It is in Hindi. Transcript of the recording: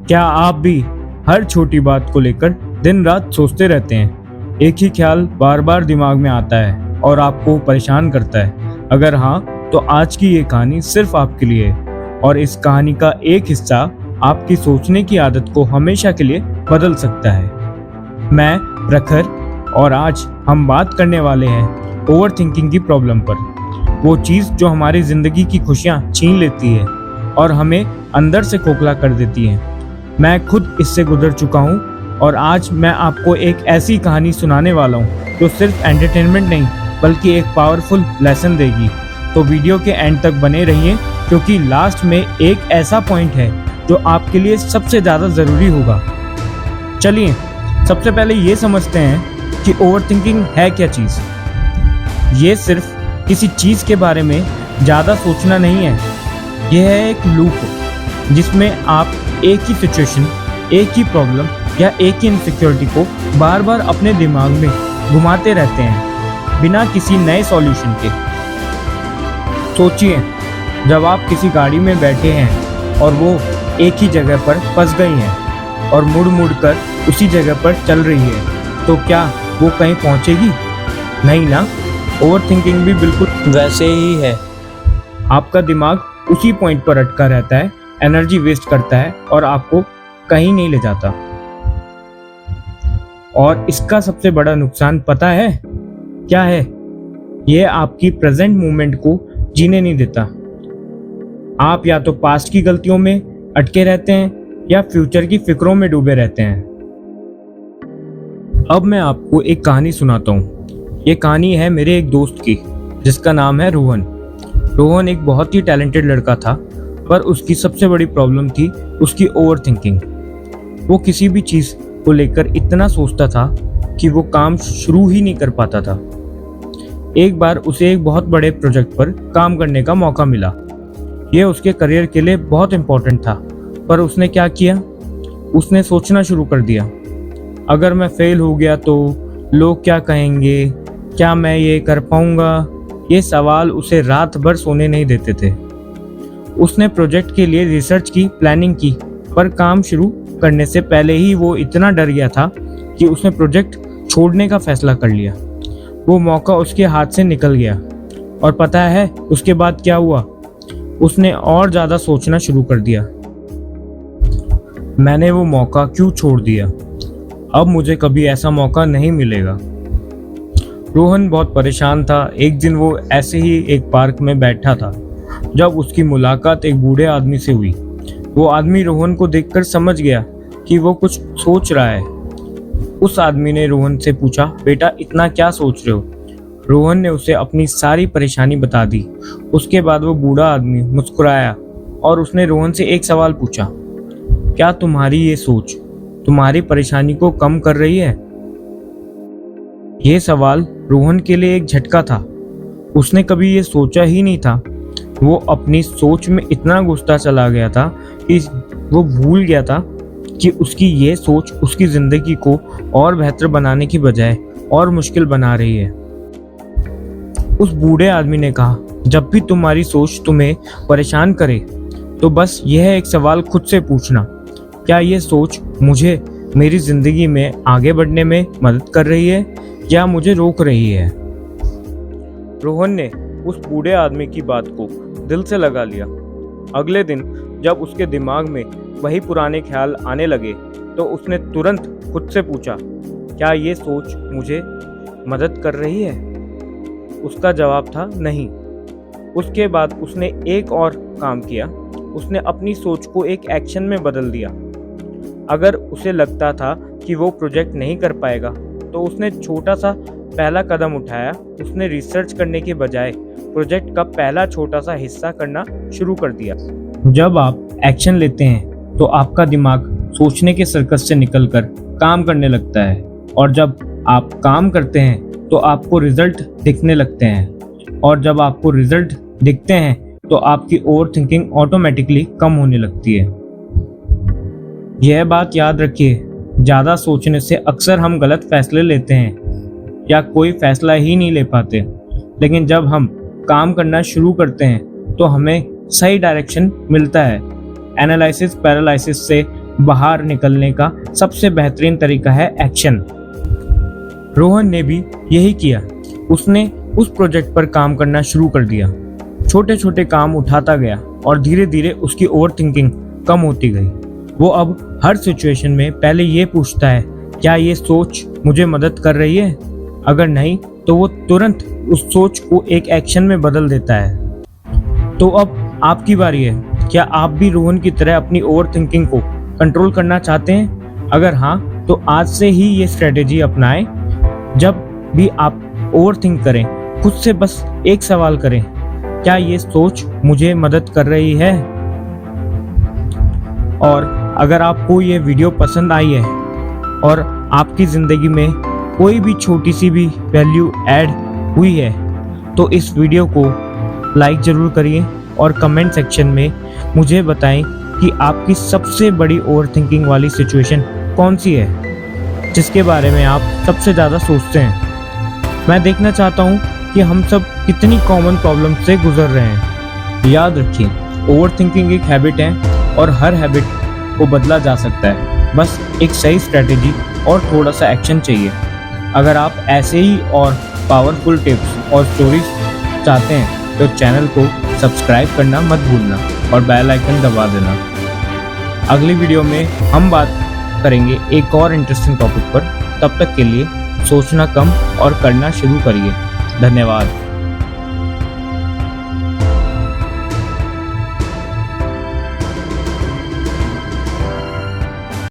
क्या आप भी हर छोटी बात को लेकर दिन रात सोचते रहते हैं? एक ही ख्याल बार बार दिमाग में आता है और आपको परेशान करता है। अगर हाँ, तो आज की ये कहानी सिर्फ आपके लिए है और इस कहानी का एक हिस्सा आपकी सोचने की आदत को हमेशा के लिए बदल सकता है। मैं प्रखर और आज हम बात करने वाले हैं ओवर थिंकिंग की प्रॉब्लम पर। वो चीज़ जो हमारी जिंदगी की खुशियाँ छीन लेती है और हमें अंदर से खोखला कर देती है। मैं खुद इससे गुजर चुका हूँ और आज मैं आपको एक ऐसी कहानी सुनाने वाला हूँ जो सिर्फ एंटरटेनमेंट नहीं बल्कि एक पावरफुल लेसन देगी। तो वीडियो के एंड तक बने रहिए क्योंकि लास्ट में एक ऐसा पॉइंट है जो आपके लिए सबसे ज़्यादा ज़रूरी होगा। चलिए सबसे पहले ये समझते हैं कि ओवरथिंकिंग है क्या चीज़। ये सिर्फ किसी चीज़ के बारे में ज़्यादा सोचना नहीं है। यह है एक लूप जिसमें आप एक ही सिचुएशन, एक ही प्रॉब्लम या एक ही इनसिक्योरिटी को बार बार अपने दिमाग में घुमाते रहते हैं बिना किसी नए सॉल्यूशन के। सोचिए, जब आप किसी गाड़ी में बैठे हैं और वो एक ही जगह पर फंस गई हैं और मुड़ मुड़ कर उसी जगह पर चल रही है, तो क्या वो कहीं पहुंचेगी? नहीं ना। ओवरथिंकिंग भी बिल्कुल वैसे ही है। आपका दिमाग उसी पॉइंट पर अटका रहता है, एनर्जी वेस्ट करता है और आपको कहीं नहीं ले जाता। और इसका सबसे बड़ा नुकसान पता है क्या है? ये आपकी प्रेजेंट मोमेंट को जीने नहीं देता। आप या तो पास्ट की गलतियों में अटके रहते हैं या फ्यूचर की फिक्रों में डूबे रहते हैं। अब मैं आपको एक कहानी सुनाता हूँ। ये कहानी है मेरे एक दोस्त की जिसका नाम है रोहन। रोहन एक बहुत ही टैलेंटेड लड़का था, पर उसकी सबसे बड़ी प्रॉब्लम थी उसकी ओवर थिंकिंग। वो किसी भी चीज़ को लेकर इतना सोचता था कि वो काम शुरू ही नहीं कर पाता था। एक बार उसे एक बहुत बड़े प्रोजेक्ट पर काम करने का मौका मिला। यह उसके करियर के लिए बहुत इम्पोर्टेंट था, पर उसने क्या किया? उसने सोचना शुरू कर दिया, अगर मैं फेल हो गया तो लोग क्या कहेंगे, क्या मैं ये कर पाऊंगा? ये सवाल उसे रात भर सोने नहीं देते थे। उसने प्रोजेक्ट के लिए रिसर्च की, प्लानिंग की, पर काम शुरू करने से पहले ही वो इतना डर गया था कि उसने प्रोजेक्ट छोड़ने का फैसला कर लिया। वो मौका उसके हाथ से निकल गया और पता है उसके बाद क्या हुआ? उसने और ज़्यादा सोचना शुरू कर दिया, मैंने वो मौका क्यों छोड़ दिया? अब मुझे कभी ऐसा मौका नहीं मिलेगा। रोहन बहुत परेशान था। एक दिन वो ऐसे ही एक पार्क में बैठा था जब उसकी मुलाकात एक बूढ़े आदमी से हुई। वो आदमी रोहन को देखकर समझ गया कि वो कुछ सोच रहा है। उस आदमी ने रोहन से पूछा, बेटा इतना क्या सोच रहे हो? रोहन ने उसे अपनी सारी परेशानी बता दी। उसके बाद वो बूढ़ा आदमी मुस्कुराया और उसने रोहन से एक सवाल पूछा, क्या तुम्हारी ये सोच तुम्हारी परेशानी को कम कर रही है? ये सवाल रोहन के लिए एक झटका था। उसने कभी ये सोचा ही नहीं था। वो अपनी सोच में इतना घुसता चला गया था कि वो भूल गया था कि उसकी ये सोच उसकी जिंदगी को और बेहतर बनाने की बजाय और मुश्किल बना रही है। उस बूढ़े आदमी ने कहा, जब भी तुम्हारी सोच तुम्हें परेशान करे तो बस यह एक सवाल खुद से पूछना, क्या ये सोच मुझे मेरी जिंदगी में आगे बढ़ने में मदद कर रही है या मुझे रोक रही है? रोहन ने उस बूढ़े आदमी की बात को दिल से लगा लिया। अगले दिन जब उसके दिमाग में वही पुराने ख्याल आने लगे तो उसने तुरंत खुद से पूछा, क्या ये सोच मुझे मदद कर रही है? उसका जवाब था नहीं। उसके बाद उसने एक और काम किया। उसने अपनी सोच को एक एक्शन में बदल दिया। अगर उसे लगता था कि वो प्रोजेक्ट नहीं कर पाएगा तो उसने छोटा सा पहला कदम उठाया। उसने रिसर्च करने के बजाय प्रोजेक्ट का पहला छोटा सा हिस्सा करना शुरू कर दिया। जब आप एक्शन लेते हैं तो आपका दिमाग सोचने के सर्कस से निकलकर काम करने लगता है और जब आप काम करते हैं तो आपको रिजल्ट दिखने लगते हैं और जब आपको रिजल्ट दिखते हैं तो आपकी ओवर थिंकिंग ऑटोमेटिकली कम होने लगती है। यह बात याद रखिए, ज़्यादा सोचने से अक्सर हम गलत फैसले लेते हैं या कोई फैसला ही नहीं ले पाते, लेकिन जब हम काम करना शुरू करते हैं तो हमें सही डायरेक्शन मिलता है। एनालिसिस पैरालिसिस से बाहर निकलने का सबसे बेहतरीन तरीका है एक्शन। रोहन ने भी यही किया। उसने उस प्रोजेक्ट पर काम करना शुरू कर दिया। छोटे छोटे काम उठाता गया और धीरे धीरे उसकी ओवर थिंकिंग कम होती गई। वो अब हर सिचुएशन में पहले ये पूछता है, क्या ये सोच मुझे मदद कर रही है? अगर नहीं तो वो तुरंत उस सोच को एक एक्शन में बदल देता है। तो अब आपकी बारी है। क्या आप भी रोहन की तरह अपनी ओवर थिंकिंग को कंट्रोल करना चाहते हैं? अगर हाँ, तो आज से ही ये स्ट्रेटेजी अपनाएं। जब भी आप ओवर थिंक करें, खुद से बस एक सवाल करें, क्या ये सोच मुझे मदद कर रही है? और अगर आपको ये वीडियो पसंद आई है और आपकी ज़िंदगी में कोई भी छोटी सी भी वैल्यू ऐड हुई है, तो इस वीडियो को लाइक ज़रूर करिए और कमेंट सेक्शन में मुझे बताएं कि आपकी सबसे बड़ी ओवर थिंकिंग वाली सिचुएशन कौन सी है, जिसके बारे में आप सबसे ज़्यादा सोचते हैं। मैं देखना चाहता हूँ कि हम सब कितनी कॉमन प्रॉब्लम से गुजर रहे हैं। याद रखिए, ओवर थिंकिंग एक हैबिट है और हर हैबिट को बदला जा सकता है। बस एक सही स्ट्रेटेजी और थोड़ा सा एक्शन चाहिए। अगर आप ऐसे ही और पावरफुल टिप्स और स्टोरीज चाहते हैं तो चैनल को सब्सक्राइब करना मत भूलना और बेल आइकन दबा देना। अगली वीडियो में हम बात करेंगे एक और इंटरेस्टिंग टॉपिक पर। तब तक के लिए सोचना कम और करना शुरू करिए। धन्यवाद।